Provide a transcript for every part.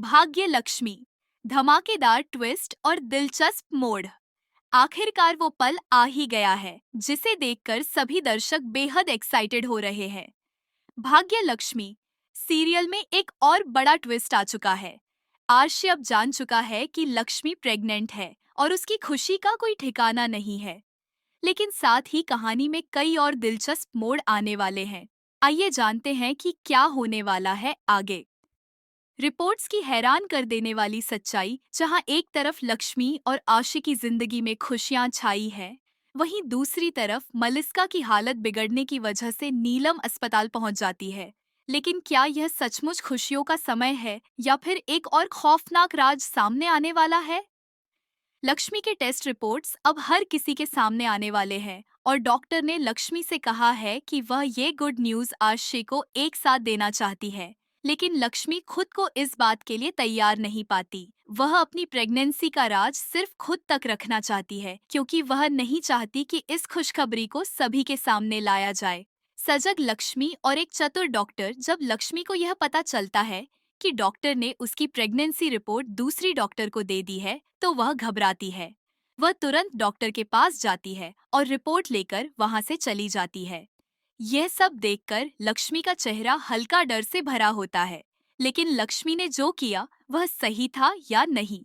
भाग्य लक्ष्मी, धमाकेदार ट्विस्ट और दिलचस्प मोड़। आखिरकार वो पल आ ही गया है जिसे देखकर सभी दर्शक बेहद एक्साइटेड हो रहे हैं। भाग्य लक्ष्मी सीरियल में एक और बड़ा ट्विस्ट आ चुका है। आर्शी अब जान चुका है कि लक्ष्मी प्रेग्नेंट है और उसकी खुशी का कोई ठिकाना नहीं है। लेकिन साथ ही कहानी में कई और दिलचस्प मोड़ आने वाले हैं। आइए जानते हैं कि क्या होने वाला है आगे। रिपोर्ट्स की हैरान कर देने वाली सच्चाई, जहां एक तरफ लक्ष्मी और आशी की जिंदगी में खुशियां छाई है, वहीं दूसरी तरफ मलिस्का की हालत बिगड़ने की वजह से नीलम अस्पताल पहुंच जाती है। लेकिन क्या यह सचमुच खुशियों का समय है या फिर एक और खौफनाक राज सामने आने वाला है? लक्ष्मी के टेस्ट रिपोर्ट्स अब हर किसी के सामने आने वाले हैं और डॉक्टर ने लक्ष्मी से कहा है कि वह ये गुड न्यूज आशी को एक साथ देना चाहती है। लेकिन लक्ष्मी खुद को इस बात के लिए तैयार नहीं पाती। वह अपनी प्रेगनेंसी का राज सिर्फ खुद तक रखना चाहती है क्योंकि वह नहीं चाहती कि इस खुशखबरी को सभी के सामने लाया जाए। सजग लक्ष्मी और एक चतुर डॉक्टर, जब लक्ष्मी को यह पता चलता है कि डॉक्टर ने उसकी प्रेगनेंसी रिपोर्ट दूसरी डॉक्टर को दे दी है, तो वह घबराती है। वह तुरंत डॉक्टर के पास जाती है और रिपोर्ट लेकर वहां से चली जाती है। यह सब देखकर लक्ष्मी का चेहरा हल्का डर से भरा होता है। लेकिन लक्ष्मी ने जो किया वह सही था या नहीं?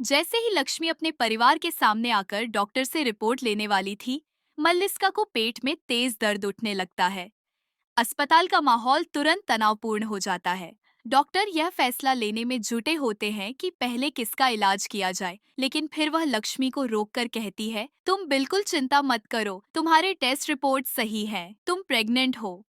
जैसे ही लक्ष्मी अपने परिवार के सामने आकर डॉक्टर से रिपोर्ट लेने वाली थी, मल्लिका को पेट में तेज दर्द उठने लगता है। अस्पताल का माहौल तुरंत तनावपूर्ण हो जाता है। डॉक्टर यह फैसला लेने में जुटे होते हैं कि पहले किसका इलाज किया जाए, लेकिन फिर वह लक्ष्मी को रोककर कहती है, तुम बिल्कुल चिंता मत करो, तुम्हारे टेस्ट रिपोर्ट सही हैं, तुम प्रेग्नेंट हो।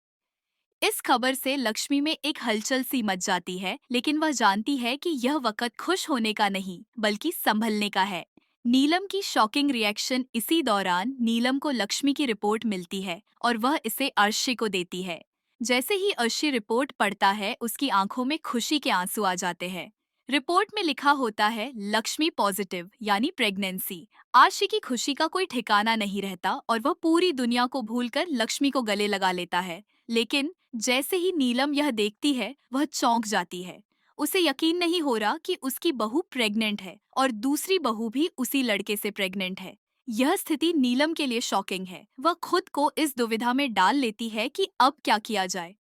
इस खबर से लक्ष्मी में एक हलचल सी मच जाती है, लेकिन वह जानती है कि यह वक्त खुश होने का नहीं, बल्कि संभलने का है। नीलम की शॉकिंग रिएक्शन। इसी दौरान नीलम को लक्ष्मी की रिपोर्ट मिलती है और वह इसे अर्शी को देती है। जैसे ही अर्शी रिपोर्ट पढ़ता है, उसकी आंखों में खुशी के आंसू आ जाते हैं। रिपोर्ट में लिखा होता है लक्ष्मी पॉजिटिव यानी प्रेगनेंसी। आशी की खुशी का कोई ठिकाना नहीं रहता और वह पूरी दुनिया को भूलकर लक्ष्मी को गले लगा लेता है। लेकिन जैसे ही नीलम यह देखती है, वह चौंक जाती है। उसे यकीन नहीं हो रहा कि उसकी बहू प्रेग्नेंट है और दूसरी बहू भी उसी लड़के से प्रेग्नेंट है। यह स्थिति नीलम के लिए शॉकिंग है। वह खुद को इस दुविधा में डाल लेती है कि अब क्या किया जाए।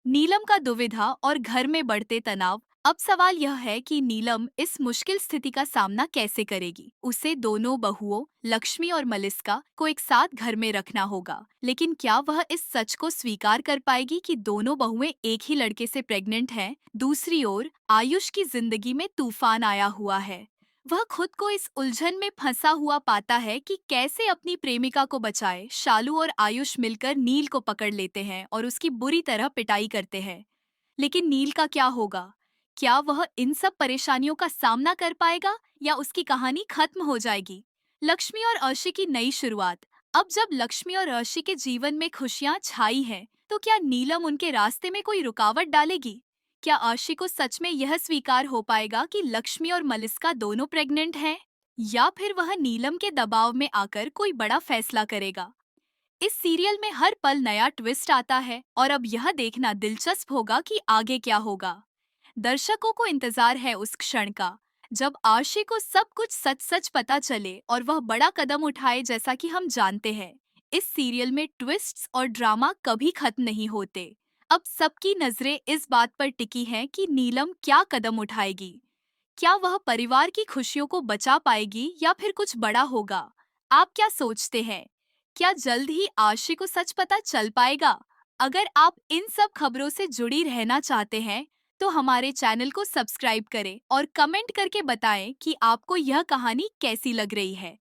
नीलम का दुविधा और घर में बढ़ते तनाव। अब सवाल यह है कि नीलम इस मुश्किल स्थिति का सामना कैसे करेगी। उसे दोनों बहुओं लक्ष्मी और मलिस्का को एक साथ घर में रखना होगा, लेकिन क्या वह इस सच को स्वीकार कर पाएगी कि दोनों बहुएं एक ही लड़के से प्रेग्नेंट हैं? दूसरी ओर आयुष की जिंदगी में तूफान आया हुआ है। वह खुद को इस उलझन में फंसा हुआ पाता है कि कैसे अपनी प्रेमिका को बचाए। शालू और आयुष मिलकर नील को पकड़ लेते हैं और उसकी बुरी तरह पिटाई करते हैं। लेकिन नील का क्या होगा? क्या वह इन सब परेशानियों का सामना कर पाएगा या उसकी कहानी खत्म हो जाएगी? लक्ष्मी और अर्शी की नई शुरुआत। अब जब लक्ष्मी और अर्शी के जीवन में खुशियां छाई हैं, तो क्या नीलम उनके रास्ते में कोई रुकावट डालेगी? क्या अर्शी को सच में यह स्वीकार हो पाएगा कि लक्ष्मी और मलिस्का दोनों प्रेग्नेंट हैं? या फिर वह नीलम के दबाव में आकर कोई बड़ा फैसला करेगा? इस सीरियल में हर पल नया ट्विस्ट आता है और अब यह देखना दिलचस्प होगा कि आगे क्या होगा। दर्शकों को इंतजार है उस क्षण का जब आशी को सब कुछ सच सच पता चले और वह बड़ा कदम उठाए। जैसा कि हम जानते हैं, इस सीरियल में ट्विस्ट्स और ड्रामा कभी खत्म नहीं होते। अब सबकी नजरें इस बात पर टिकी हैं कि नीलम क्या कदम उठाएगी। क्या वह परिवार की खुशियों को बचा पाएगी या फिर कुछ बड़ा होगा? आप क्या सोचते हैं? क्या जल्द ही आशी को सच पता चल पाएगा? अगर आप इन सब खबरों से जुड़ी रहना चाहते हैं, तो हमारे चैनल को सब्सक्राइब करें और कमेंट करके बताएं कि आपको यह कहानी कैसी लग रही है।